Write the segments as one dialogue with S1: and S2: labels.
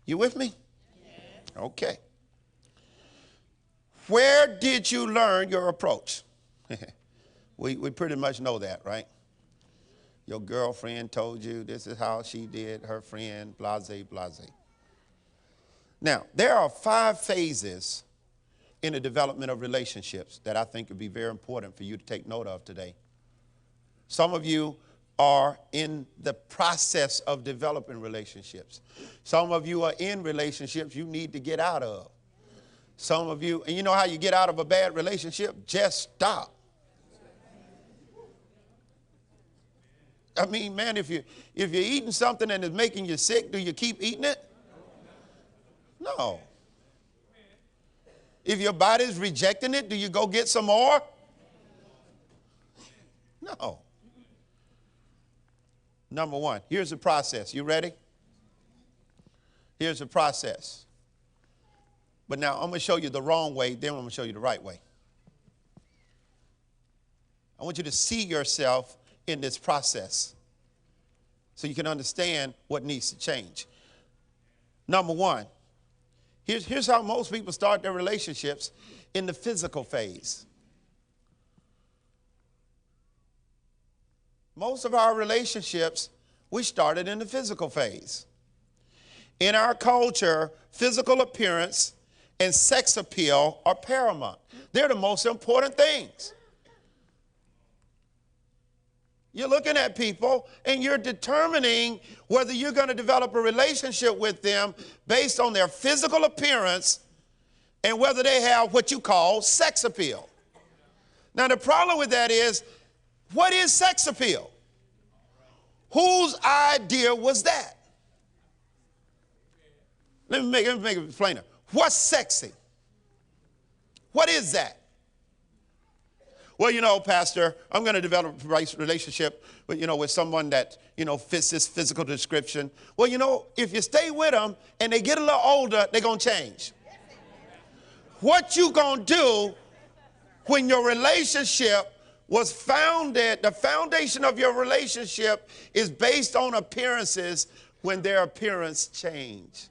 S1: You with me? Okay. Where did you learn your approach? we pretty much know that, right? Your girlfriend told you this is how she did, her friend, blase, blase. Now, there are 5 phases in the development of relationships that I think would be very important for you to take note of today. Some of you are in the process of developing relationships. Some of you are in relationships you need to get out of. Some of you, and you know how you get out of a bad relationship? Just stop. I mean, man, if you're eating something and it's making you sick, do you keep eating it? No. If your body's rejecting it, do you go get some more? No. Number 1, here's the process. You ready? Here's the process. But now I'm going to show you the wrong way, then I'm going to show you the right way. I want you to see yourself in this process so you can understand what needs to change. Number 1, here's how most people start their relationships, in the physical phase. Most of our relationships, we started in the physical phase. In our culture, physical appearance and sex appeal are paramount. They're the most important things. You're looking at people and you're determining whether you're going to develop a relationship with them based on their physical appearance and whether they have what you call sex appeal. Now, the problem with that is, what is sex appeal? Whose idea was that? Let me make it plainer. What's sexy? What is that? Well, you know, Pastor, I'm going to develop a relationship with someone that, fits this physical description. Well, if you stay with them and they get a little older, they're going to change. What you going to do when your relationship was founded, the foundation of your relationship is based on appearances when their appearance change.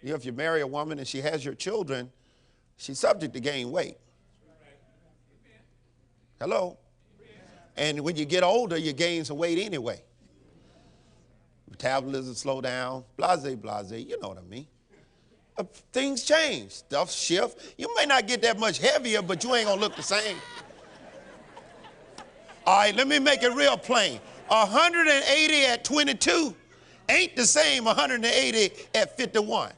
S1: If you marry a woman and she has your children, she's subject to gain weight. Hello? And when you get older, you gain some weight anyway. Metabolism slow down, blase, blase, you know what I mean. Things change, stuff shift. You may not get that much heavier, but you ain't gonna look the same. All right, let me make it real plain. 180 at 22 ain't the same 180 at 51.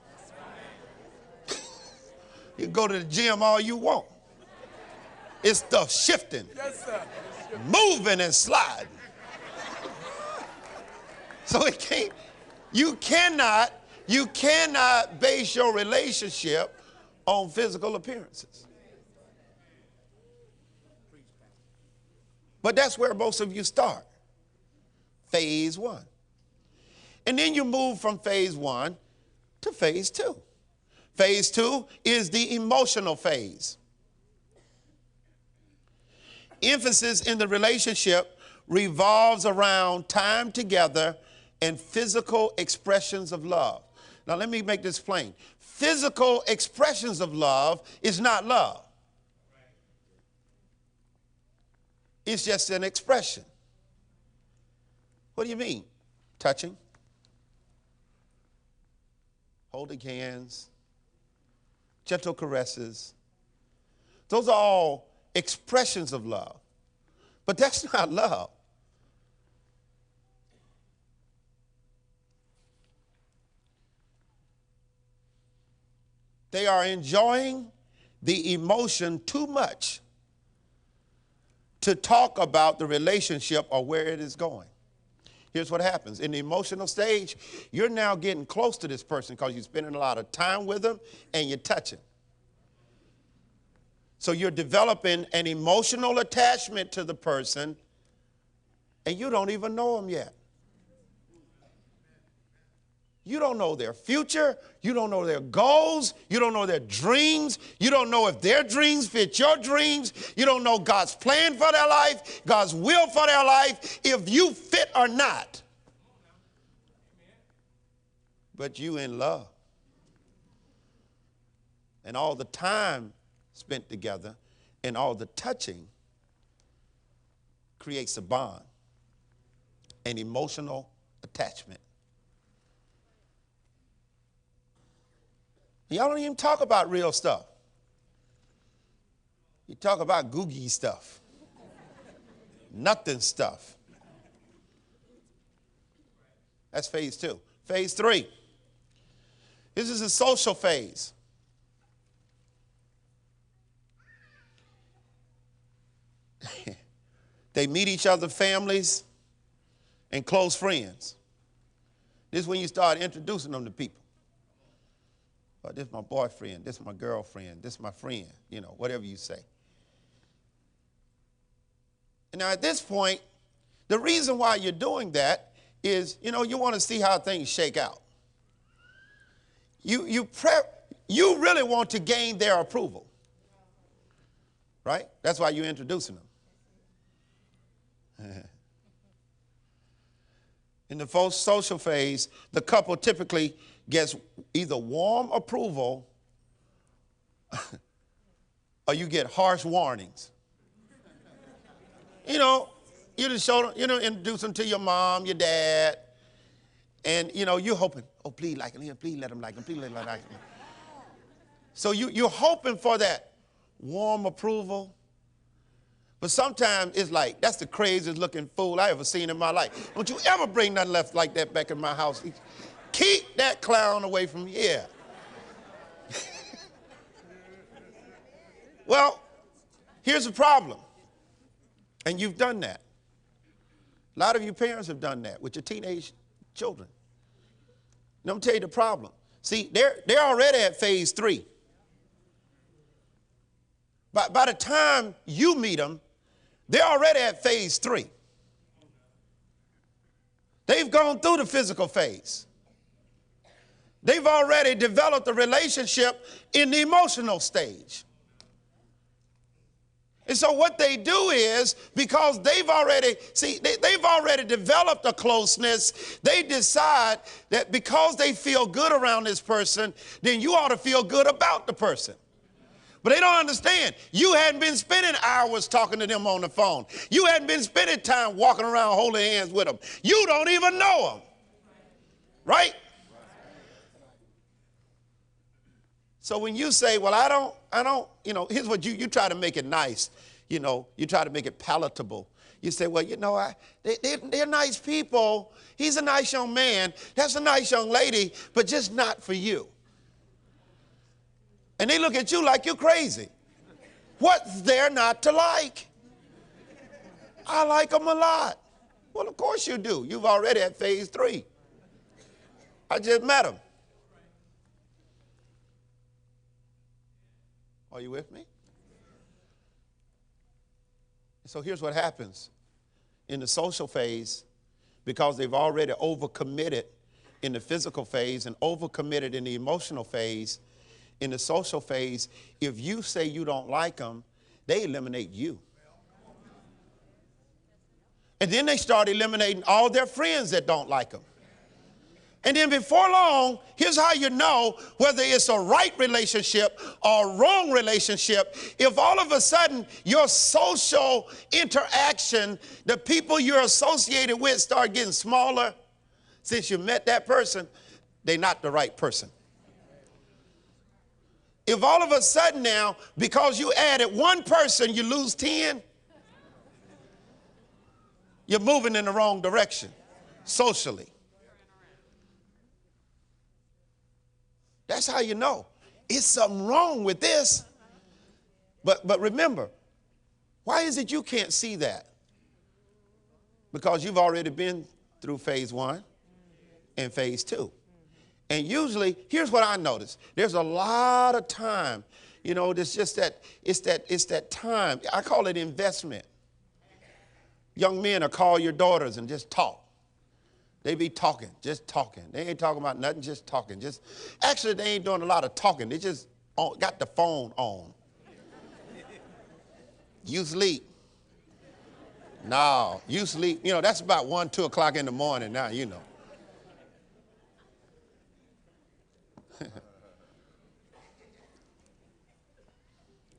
S1: You can go to the gym all you want. It's stuff shifting, moving and sliding. So you cannot base your relationship on physical appearances. But that's where most of you start, phase 1. And then you move from phase 1 to phase 2. Phase 2 is the emotional phase. Emphasis in the relationship revolves around time together and physical expressions of love. Now, let me make this plain. Physical expressions of love is not love. It's just an expression. What do you mean? Touching, holding hands, gentle caresses. Those are all expressions of love. But that's not love. They are enjoying the emotion too much to talk about the relationship or where it is going. Here's what happens. In the emotional stage, you're now getting close to this person because you're spending a lot of time with them and you're touching. So you're developing an emotional attachment to the person and you don't even know them yet. You don't know their future. You don't know their goals. You don't know their dreams. You don't know if their dreams fit your dreams. You don't know God's plan for their life, God's will for their life, if you fit or not. but you in love. And all the time spent together and all the touching creates a bond, an emotional attachment. Y'all don't even talk about real stuff. You talk about googie stuff, nothing stuff. That's phase 2. Phase 3. This is a social phase. They meet each other's families and close friends. This is when you start introducing them to people. Well, this is my boyfriend, this is my girlfriend, this is my friend, whatever you say. And now at this point, the reason why you're doing that is, you want to see how things shake out. You really want to gain their approval, right? That's why you're introducing them. In the first social phase, the couple typically gets either warm approval or you get harsh warnings. You just show them, introduce them to your mom, your dad, and, you're hoping, oh, please like him, please let him like him, please let him like him. So you're hoping for that warm approval. But sometimes it's like, that's the craziest looking fool I ever seen in my life. Don't you ever bring nothing left like that back in my house. Keep that clown away from here. Well, here's the problem. And you've done that. A lot of you parents have done that with your teenage children. Now, I'm going to tell you the problem. See, they're already at phase 3. By the time you meet them, they're already at phase 3. They've gone through the physical phase. They've already developed a relationship in the emotional stage. And so what they do is, because they've already developed a closeness, they decide that because they feel good around this person, then you ought to feel good about the person. But they don't understand. You hadn't been spending hours talking to them on the phone. You hadn't been spending time walking around holding hands with them. You don't even know them. Right? So when you say, well, I don't, here's what you try to make it nice. You try to make it palatable. You say, well, they're nice people. He's a nice young man. That's a nice young lady, but just not for you. And they look at you like you're crazy. What's there not to like? I like them a lot. Well, of course you do. You've already at phase 3. I just met them. Are you with me? So here's what happens. In the social phase, because they've already overcommitted in the physical phase and overcommitted in the emotional phase, in the social phase, if you say you don't like them, they eliminate you. And then they start eliminating all their friends that don't like them. And then before long, here's how you know whether it's a right relationship or a wrong relationship. If all of a sudden your social interaction, the people you're associated with start getting smaller, since you met that person, they're not the right person. If all of a sudden now, because you added one person, you lose 10, you're moving in the wrong direction socially. That's how you know. It's something wrong with this. But remember, why is it you can't see that? Because you've already been through phase 1 and phase 2. And usually, here's what I notice. There's a lot of time. It's just that, it's that time. I call it investment. Young men will call your daughters and just talk. They be talking, just talking. They ain't talking about nothing, just talking. Actually, they ain't doing a lot of talking. They just got the phone on. You sleep. No, you sleep. That's about 1, 2 o'clock in the morning now,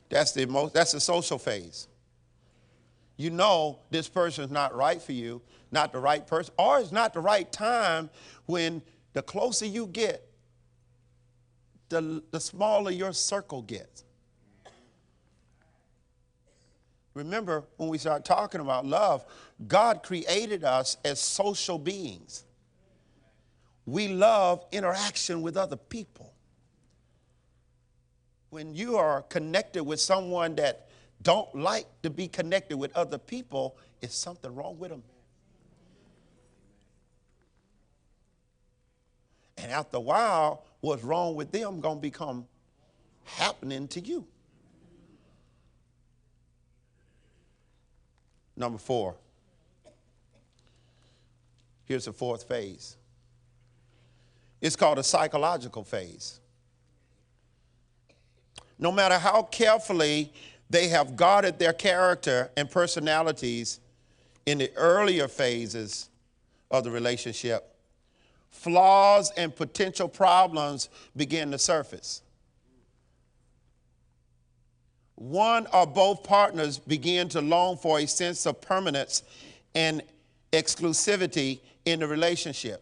S1: That's the social phase. You know this person's not right for you, not the right person, or it's not the right time. When the closer you get, the smaller your circle gets. Remember, when we start talking about love, God created us as social beings. We love interaction with other people. When you are connected with someone that don't like to be connected with other people, is something wrong with them. And after a while, what's wrong with them going to become happening to you. Number 4. Here's the 4th phase. It's called a psychological phase. No matter how carefully they have guarded their character and personalities in the earlier phases of the relationship, flaws and potential problems begin to surface. One or both partners begin to long for a sense of permanence and exclusivity in the relationship.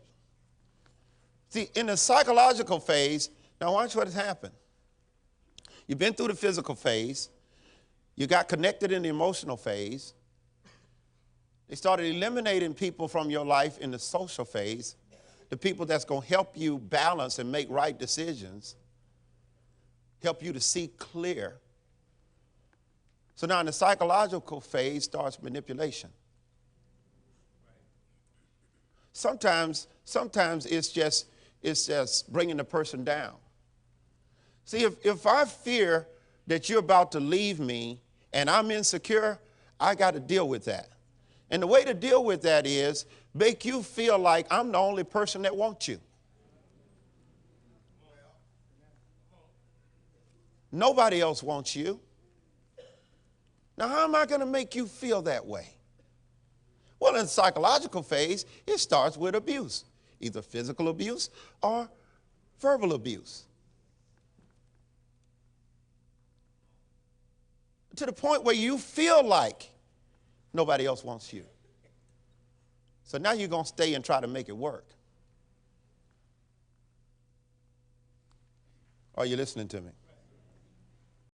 S1: See, in the psychological phase, now watch what has happened. You've been through the physical phase. You got connected in the emotional phase. They started eliminating people from your life in the social phase, the people that's going to help you balance and make right decisions, help you to see clear. So now in the psychological phase starts manipulation. Sometimes it's just bringing the person down. See, if I fear that you're about to leave me and I'm insecure, I got to deal with that. And the way to deal with that is make you feel like I'm the only person that wants you. Nobody else wants you. Now, how am I going to make you feel that way? Well, in the psychological phase, it starts with abuse, either physical abuse or verbal abuse. To the point where you feel like nobody else wants you. So now you're going to stay and try to make it work. Are you listening to me?